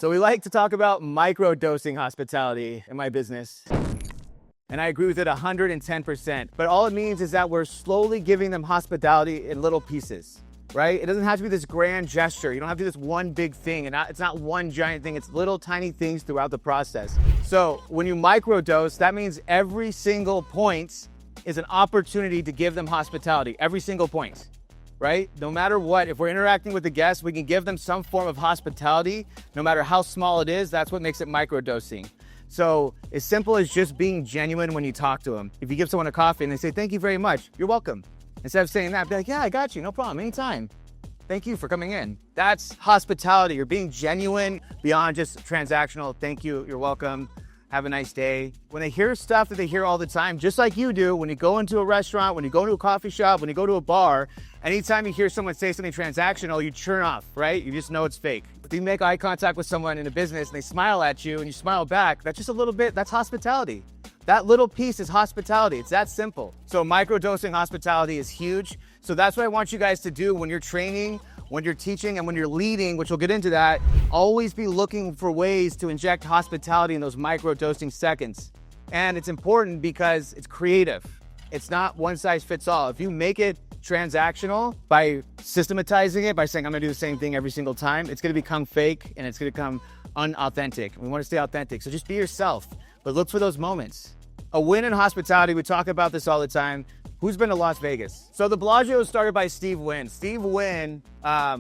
So we like to talk about microdosing hospitality in my business. And I agree with it 110%. But all it means is that we're slowly giving them hospitality in little pieces, right? It doesn't have to be this grand gesture. You don't have to do this one big thing. And it's not one giant thing. It's little tiny things throughout the process. So when you microdose, that means every single point is an opportunity to give them hospitality. Every single point. Right? No matter what, if we're interacting with the guests, we can give them some form of hospitality, no matter how small it is. That's what makes it microdosing. So as simple as just being genuine when you talk to them. If you give someone a coffee and they say, "Thank you very much," you're welcome. Instead of saying that, be like, "Yeah, I got you, no problem, anytime. Thank you for coming in." That's hospitality. You're being genuine beyond just transactional. "Thank you, you're welcome. Have a nice day." When they hear stuff that they hear all the time, just like you do, when you go into a restaurant, when you go to a coffee shop, when you go to a bar, anytime you hear someone say something transactional, you turn off, right? You just know it's fake. If you make eye contact with someone in a business and they smile at you and you smile back, that's just a little bit, that's hospitality. That little piece is hospitality. It's that simple. So microdosing hospitality is huge. So that's what I want you guys to do when you're training, when you're teaching, and when you're leading, which we'll get into that. Always be looking for ways to inject hospitality in those microdosing seconds. And it's important because it's creative. It's not one size fits all. If you make it transactional by systematizing it, by saying, "I'm gonna do the same thing every single time," it's gonna become fake and it's gonna become unauthentic. We wanna stay authentic. So just be yourself, but look for those moments. A win in hospitality, we talk about this all the time. Who's been to Las Vegas? So the Bellagio was started by Steve Wynn. Steve Wynn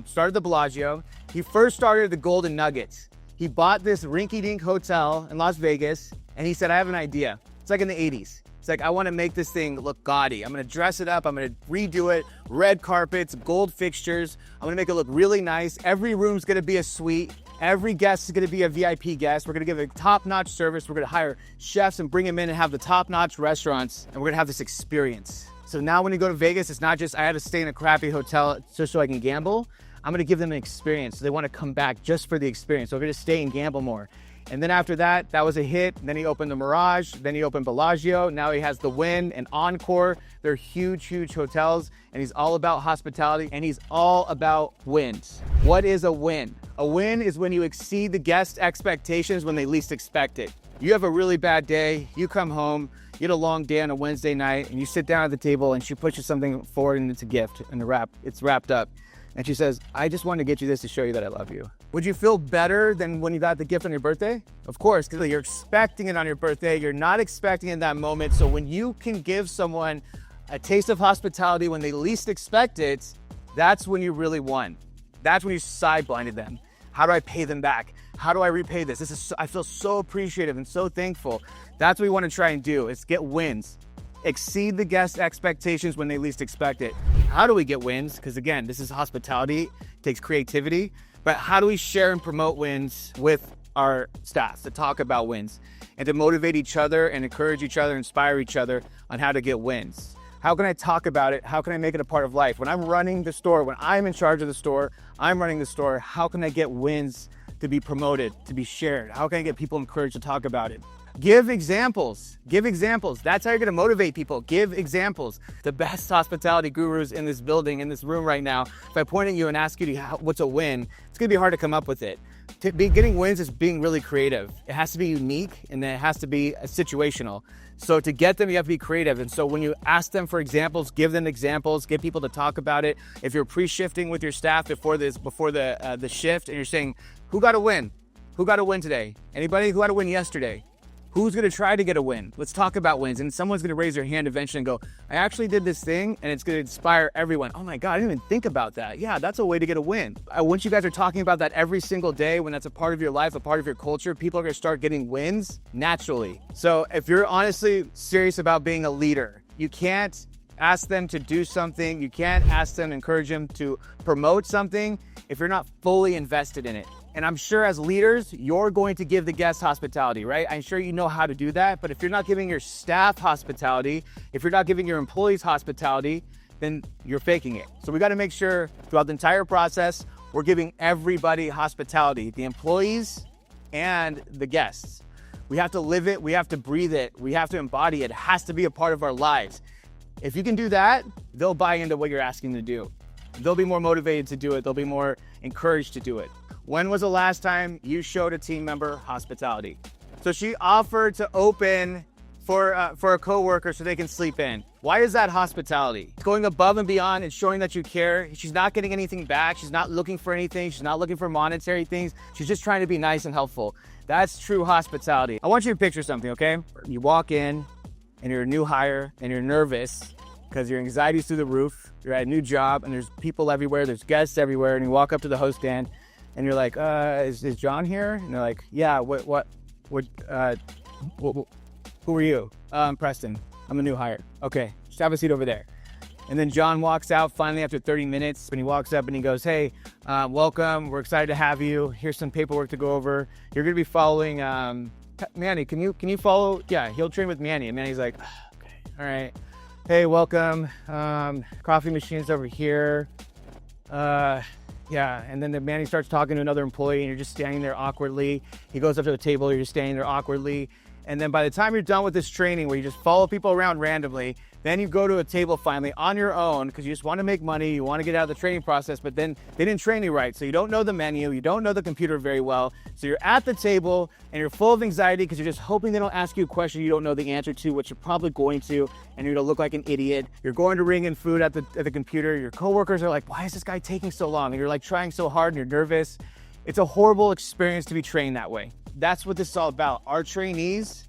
started the Bellagio. He first started the Golden Nuggets. He bought this rinky-dink hotel in Las Vegas, and he said, "I have an idea." It's like in the 80s. It's like, "I want to make this thing look gaudy. I'm going to dress it up. I'm going to redo it. Red carpets, gold fixtures. I'm going to make it look really nice. Every room's going to be a suite. Every guest is going to be a VIP guest. We're going to give a top-notch service. We're going to hire chefs and bring them in and have the top-notch restaurants. And we're going to have this experience." So now when you go to Vegas, it's not just, "I had to stay in a crappy hotel just so I can gamble." I'm going to give them an experience. So they want to come back just for the experience. So we're going to stay and gamble more. And then after that, that was a hit. Then he opened the Mirage. Then he opened Bellagio. Now he has the Wynn and Encore. They're huge, huge hotels. And he's all about hospitality. And he's all about wins. What is a win? A win is when you exceed the guest expectations when they least expect it. You have a really bad day. You come home. You had a long day on a Wednesday night. And you sit down at the table and she pushes something forward and it's a gift. And it's wrapped up. And she says, "I just wanted to get you this to show you that I love you." Would you feel better than when you got the gift on your birthday? Of course, because you're expecting it on your birthday. You're not expecting it in that moment. So when you can give someone a taste of hospitality when they least expect it, that's when you really won. That's when you sideblinded them. How do I pay them back? How do I repay this? I feel so appreciative and so thankful. That's what we want to try and do, is get wins. Exceed the guest expectations when they least expect it. How do we get wins? Because again, this is hospitality, it takes creativity, but how do we share and promote wins with our staff to talk about wins and to motivate each other and encourage each other, inspire each other on how to get wins? How can I talk about it? How can I make it a part of life? When I'm running the store, when I'm in charge of the store, I'm running the store, how can I get wins to be promoted, to be shared? How can I get people encouraged to talk about it? Give examples. Give examples. That's how you're going to motivate people. Give examples. The best hospitality gurus in this building, in this room right now, if I point at you and ask you what's a win, it's going to be hard to come up with it. Getting wins is being really creative. It has to be unique and then it has to be situational. So to get them, you have to be creative. And so when you ask them for examples, give them examples, get people to talk about it. If you're pre-shifting with your staff before the shift and you're saying, "Who got a win? Who got a win today? Anybody who got a win yesterday? Who's going to try to get a win? Let's talk about wins." And someone's going to raise their hand eventually and go, "I actually did this thing," and it's going to inspire everyone. "Oh my God, I didn't even think about that. Yeah, that's a way to get a win." Once you guys are talking about that every single day, when that's a part of your life, a part of your culture, people are going to start getting wins naturally. So if you're honestly serious about being a leader, you can't ask them to do something. You can't ask them, encourage them to promote something if you're not fully invested in it. And I'm sure as leaders, you're going to give the guests hospitality, right? I'm sure you know how to do that. But if you're not giving your staff hospitality, if you're not giving your employees hospitality, then you're faking it. So we got to make sure throughout the entire process, we're giving everybody hospitality, the employees and the guests. We have to live it. We have to breathe it. We have to embody it. It has to be a part of our lives. If you can do that, they'll buy into what you're asking to do. They'll be more motivated to do it. They'll be more encouraged to do it. When was the last time you showed a team member hospitality? So she offered to open for a coworker so they can sleep in. Why is that hospitality? It's going above and beyond and showing that you care. She's not getting anything back. She's not looking for anything. She's not looking for monetary things. She's just trying to be nice and helpful. That's true hospitality. I want you to picture something, okay? You walk in and you're a new hire and you're nervous because your anxiety's through the roof. You're at a new job and there's people everywhere. There's guests everywhere. And you walk up to the host stand and you're like, is John here? And they're like, yeah, who are you? I'm Preston. I'm a new hire. Okay, just have a seat over there. And then John walks out finally after 30 minutes and he walks up and he goes, hey, welcome. We're excited to have you. Here's some paperwork to go over. You're gonna be following Manny. Can you follow? Yeah, he'll train with Manny. And Manny's like, okay, all right. Hey, welcome. Coffee machine's over here. Yeah, and then Manny starts talking to another employee and you're just standing there awkwardly. He goes up to the table, you're just standing there awkwardly. And then by the time you're done with this training where you just follow people around randomly, then you go to a table finally on your own because you just want to make money, you want to get out of the training process, but then they didn't train you right. So you don't know the menu, you don't know the computer very well. So you're at the table and you're full of anxiety because you're just hoping they don't ask you a question you don't know the answer to, which you're probably going to, and you're gonna look like an idiot. You're going to ring in food at the computer. Your coworkers are like, why is this guy taking so long? And you're like trying so hard and you're nervous. It's a horrible experience to be trained that way. That's what this is all about. Our trainees,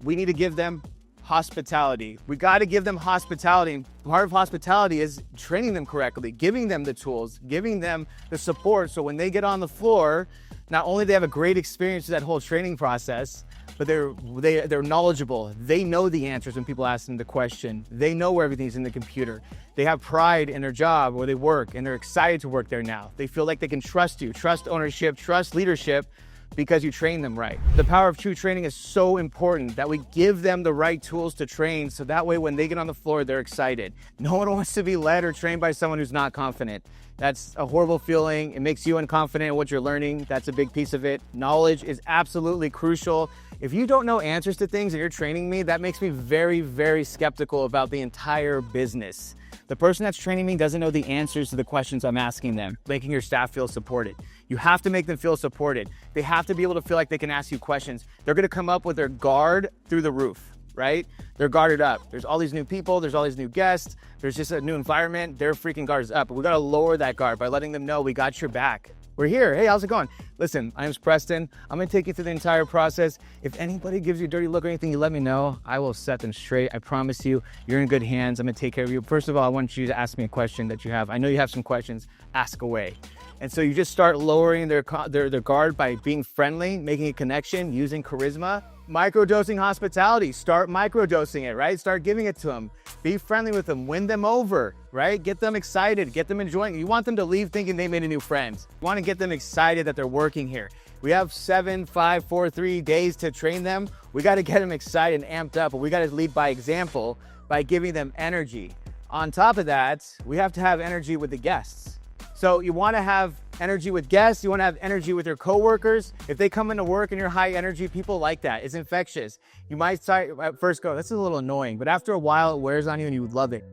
we need to give them hospitality. We got to give them hospitality. And part of hospitality is training them correctly, giving them the tools, giving them the support. So when they get on the floor, not only do they have a great experience with that whole training process, but they're knowledgeable. They know the answers when people ask them the question. They know where everything's in the computer. They have pride in their job where they work and they're excited to work there now. They feel like they can trust you, trust ownership, trust leadership, because you train them right. The power of true training is so important that we give them the right tools to train so that way when they get on the floor, they're excited. No one wants to be led or trained by someone who's not confident. That's a horrible feeling. It makes you unconfident in what you're learning. That's a big piece of it. Knowledge is absolutely crucial. If you don't know answers to things and you're training me, that makes me very, very skeptical about the entire business. The person that's training me doesn't know the answers to the questions I'm asking them, making your staff feel supported. You have to make them feel supported. They have to be able to feel like they can ask you questions. They're gonna come up with their guard through the roof, right? They're guarded up. There's all these new people, there's all these new guests, there's just a new environment, their freaking guard is up. But we gotta lower that guard by letting them know we got your back. We're here, hey, how's it going? Listen, my name's Preston. I'm gonna take you through the entire process. If anybody gives you a dirty look or anything, you let me know. I will set them straight. I promise you, you're in good hands. I'm gonna take care of you. First of all, I want you to ask me a question that you have. I know you have some questions, ask away. And so you just start lowering their guard by being friendly, making a connection, using charisma. Microdosing hospitality, start microdosing it, right? Start giving it to them. Be friendly with them, win them over, right? Get them excited, get them enjoying. You want them to leave thinking they made a new friend. You want to get them excited that they're working here. We have 7, 5, 4, 3 days to train them. We got to get them excited and amped up, but we got to lead by example by giving them energy. On top of that, we have to have energy with the guests. So you want to have energy with guests, you want to have energy with your coworkers. If they come into work and you're high energy, people like that. It's infectious. You might start at first go, that's a little annoying, but after a while it wears on you and you love it.